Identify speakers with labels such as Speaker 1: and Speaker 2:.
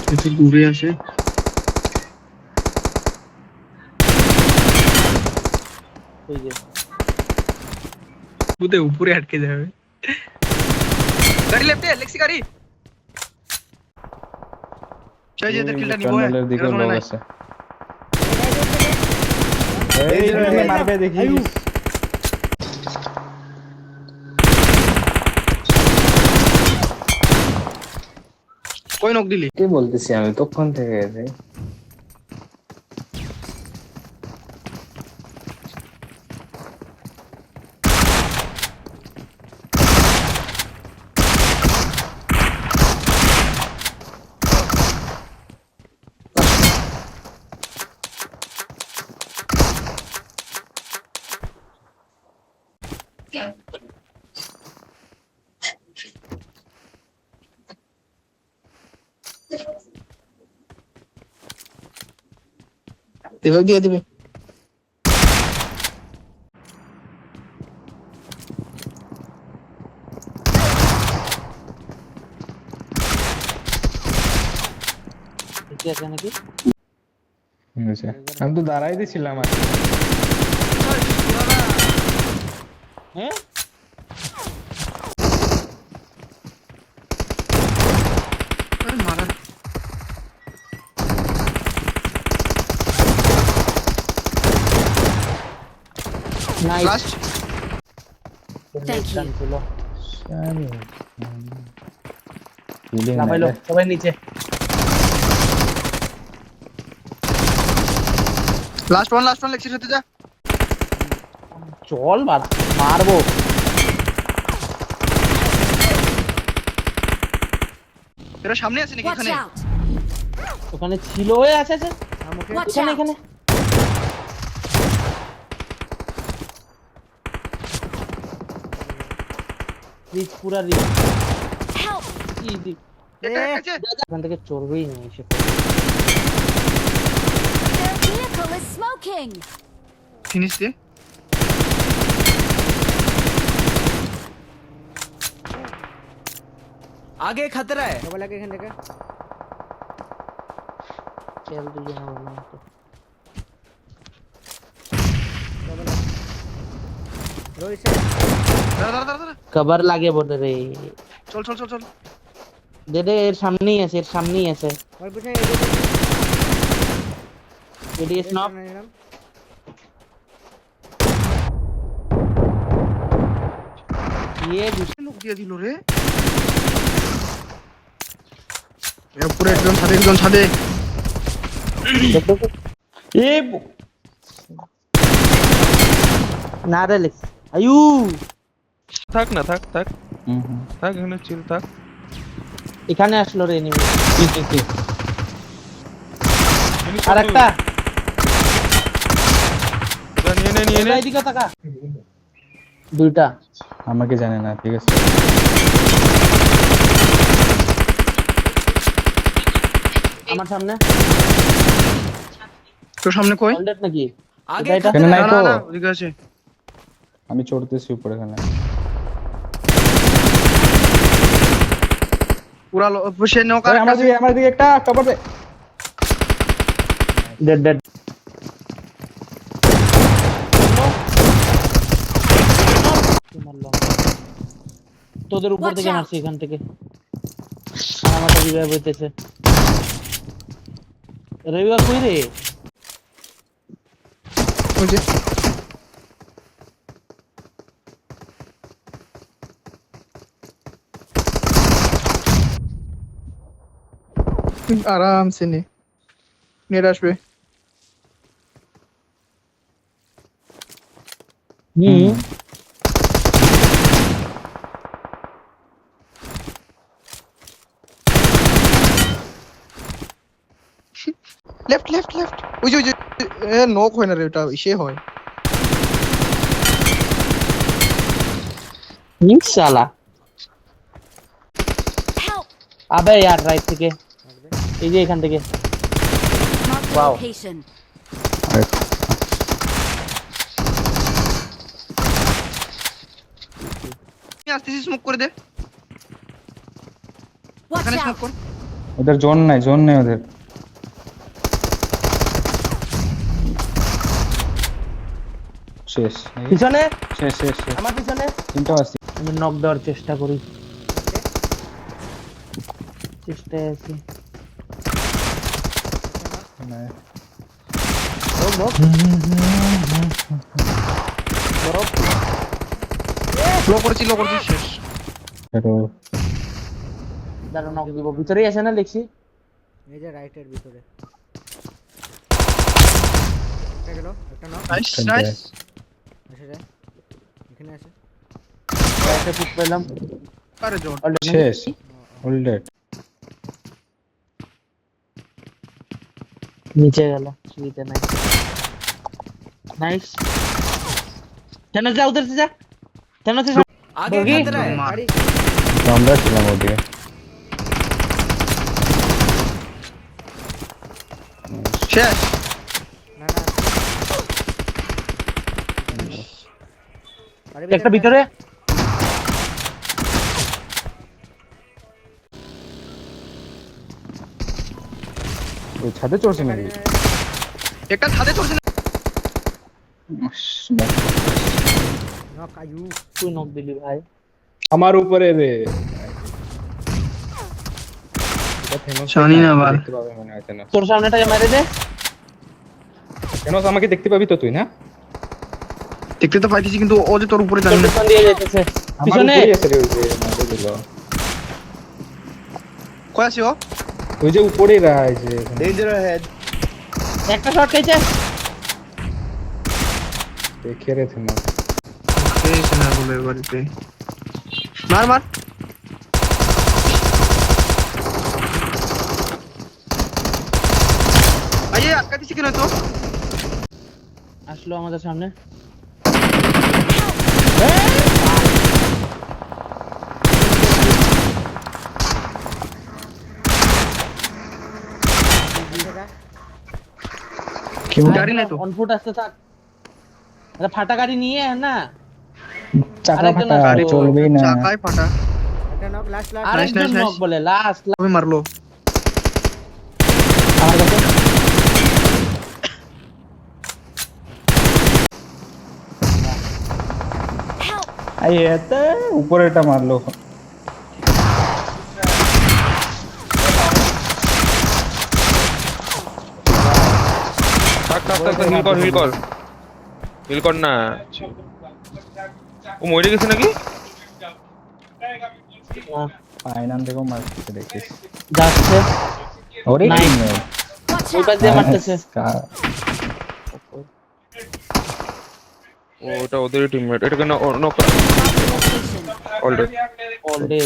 Speaker 1: একটু দূরে আসে।
Speaker 2: এই যে
Speaker 1: বুতে উপরে আটকে যাবে। গাড়ি লেফটে লেক্সি গাড়ি। চাই যে এদের কিলটা নিব।
Speaker 3: টানেলের দিকে লোক আছে। এই
Speaker 2: এই
Speaker 3: যে মারবে দেখি।
Speaker 1: কই নক দিলি?
Speaker 3: কি বলতেছি আমি তখন থেকে যে
Speaker 1: এবার দিয়ে দিবি।
Speaker 2: কি আছে নাকি?
Speaker 3: আমি তো দাঁড়াই দিছিলাম আর
Speaker 2: হ্যাঁ
Speaker 1: আরে মারা।
Speaker 2: নাইস।
Speaker 1: Last
Speaker 4: Thank you.
Speaker 2: লাফাইলো সবাই নিচে।
Speaker 1: লাস্ট ওয়ান লেক্সির সাথে যা।
Speaker 2: চল বাড়া মারবো।
Speaker 1: এরা সামনে আছে নাকি
Speaker 4: Watch
Speaker 1: এখানে?
Speaker 4: out!
Speaker 2: ওখানে ছিল ওই আছে আছে
Speaker 4: Watch
Speaker 2: এখানে
Speaker 4: out!
Speaker 2: এখানে রিচ পুরা রিচ
Speaker 4: Help!
Speaker 2: কি দি-
Speaker 1: এটা আছে।
Speaker 2: এখান থেকে চড়বেই না এসে।
Speaker 4: Their vehicle is smoking!
Speaker 1: Finish দে।
Speaker 5: आगे खतरा है।
Speaker 2: চল দুজন বললাম তো।
Speaker 1: দাঁড়া।
Speaker 2: কভার লাগে বলে রে।
Speaker 1: চল।
Speaker 2: দে দে এর সামনেই আছে এর সামনেই আছে। এডি স্নপ ये
Speaker 1: লোক দিয়ে দিল রে। এর উপরে একজন ছাদে।
Speaker 2: ए नारल आयु
Speaker 6: থাক না থাক এখানে চিল থাক।
Speaker 2: এখানে আসলো রে এনিমি
Speaker 3: কি
Speaker 2: আরেকটা
Speaker 6: নিয়ে নে
Speaker 2: এইদিকে তাকা দুইটা
Speaker 3: আমাকে জানে না ঠিক আছে
Speaker 2: আমার সামনে
Speaker 1: তোর সামনে কই?
Speaker 2: অলরেড নাকি
Speaker 5: आगे
Speaker 2: এটা
Speaker 3: কেন নাই তো
Speaker 1: না ওদিকে আছে।
Speaker 3: আমি চড়তেছি উপরে এখানে
Speaker 1: পুরা বসে নক আর
Speaker 3: আমার দিকে একটা কভার দে
Speaker 2: ডেড ডেড তোদের উপর
Speaker 4: Watch
Speaker 2: থেকে
Speaker 4: out!
Speaker 2: মারছি এখান থেকে আমারটা রিভাইভ হইতেছে রিভাইভ কই রে
Speaker 1: ওই যে आराम से ने मेरा पे लेफ्ट ওই যে নক হয় না রে ওটা ইসে হয়
Speaker 2: ইনশাআল্লাহ
Speaker 4: Help!
Speaker 2: আবে यार রাইট থেকে এই যে এখান থেকে
Speaker 4: Mark the
Speaker 2: Wow.
Speaker 4: location.
Speaker 1: তুই আসতেছিস স্মোক করে দে
Speaker 4: Watch
Speaker 1: এখানে স্মোক
Speaker 4: out!
Speaker 1: কর
Speaker 3: ওদের জোন নাই ওদের। শেষ
Speaker 2: পিছনে
Speaker 3: শেষ শেষ শেষ।
Speaker 2: আমার পিছনে
Speaker 3: তিনটাও আছে।
Speaker 2: আমি নক দেওয়ার চেষ্টা করি, চেষ্টায় আছি।
Speaker 3: নাই।
Speaker 1: লো করেছি শেষ।
Speaker 3: pero
Speaker 2: দাঁড়া, নক দিব। ভিতরেই আছে না দেখছি।
Speaker 5: এই যে রাইটের ভিতরে একটা গেল, একটা নক
Speaker 1: নাইস
Speaker 3: Good
Speaker 1: নাইস।
Speaker 5: এসে যায়, এখানে আছে।
Speaker 2: একটা পিক পেলাম
Speaker 1: আরে জোর।
Speaker 2: অলরেডি।
Speaker 3: শেষ হোল্ডেড।
Speaker 2: নিচে গেল, সুবিধা নাই। নাইস। কেন যা উধর से जा, কেন से
Speaker 5: আগে
Speaker 2: বগি?
Speaker 5: खतरा है गाड़ी।
Speaker 3: আমরা ছিলাম ওদিকে।
Speaker 1: শেষ।
Speaker 5: না না আরে
Speaker 2: একটা ভিতরে
Speaker 3: ওই ছাদে চড়ছে নাকি?
Speaker 1: একটা ছাদে চলছে না।
Speaker 5: নক আয়ু
Speaker 2: তুই নক দিলি ভাই।
Speaker 3: আমার উপরে রে। এটা ফেমাস
Speaker 1: জানি না ভাই।
Speaker 3: দেখতে পাবে মনে হয় না।
Speaker 2: তোর সামনেটা মেরে দে।
Speaker 3: কেন আমাকে দেখতে পাবি তো তুই না?
Speaker 1: দেখতে তো পাইতেছি কিন্তু ও যে তোর উপরে
Speaker 2: তোর
Speaker 1: জানি না।
Speaker 2: পিছন দিয়ে যাইতেছে
Speaker 3: আমার
Speaker 2: পিছনে।
Speaker 3: উপরেই আছে রে ওই যে মারতে দিল।
Speaker 1: কয় আছে ও?
Speaker 3: ওই যে উপরেই রায় যে
Speaker 1: ডেঞ্জার হেড।
Speaker 2: একটা শট খেয়েছে।
Speaker 3: দেখে রে থিনা।
Speaker 1: পেয়েছে না বলে বাড়িতে। মার মার। আইয়ে আটকা দিছি কেন তো?
Speaker 2: আসলো আমাদের সামনে।
Speaker 1: গাড়ি নাই তো।
Speaker 2: অন ফুট আসতে থাক। আরে ফাটা গাড়ি নিয়ে আয় না।
Speaker 3: চাকা
Speaker 2: আরেকজন
Speaker 3: ফাটা
Speaker 2: আসলো।
Speaker 3: চলবেই না।
Speaker 1: চাকায় ফাটা।
Speaker 5: একটা নক লাস্ট লাস্ট
Speaker 2: আরেকজন
Speaker 1: nice.
Speaker 2: নক বলে লাস্ট।
Speaker 1: কবে মারলো?
Speaker 3: আমার কাছে
Speaker 4: Help!
Speaker 3: আই এতে উপরেটা মারলো।
Speaker 6: থাক থাক থাক হিল কর না। ও মরে গেছে নাকি?
Speaker 3: ফাইনাল দেখো মারতে দেখিস।
Speaker 2: যাচ্ছে
Speaker 3: ওরে
Speaker 2: Nice.
Speaker 3: কি
Speaker 4: Watch
Speaker 2: ওই
Speaker 4: out!
Speaker 2: পাশ দিয়ে মারতেছে।
Speaker 6: ও ওটা ওদের টিমমেট। এটা কেন knock
Speaker 4: Mark the location.
Speaker 6: Already.
Speaker 2: Already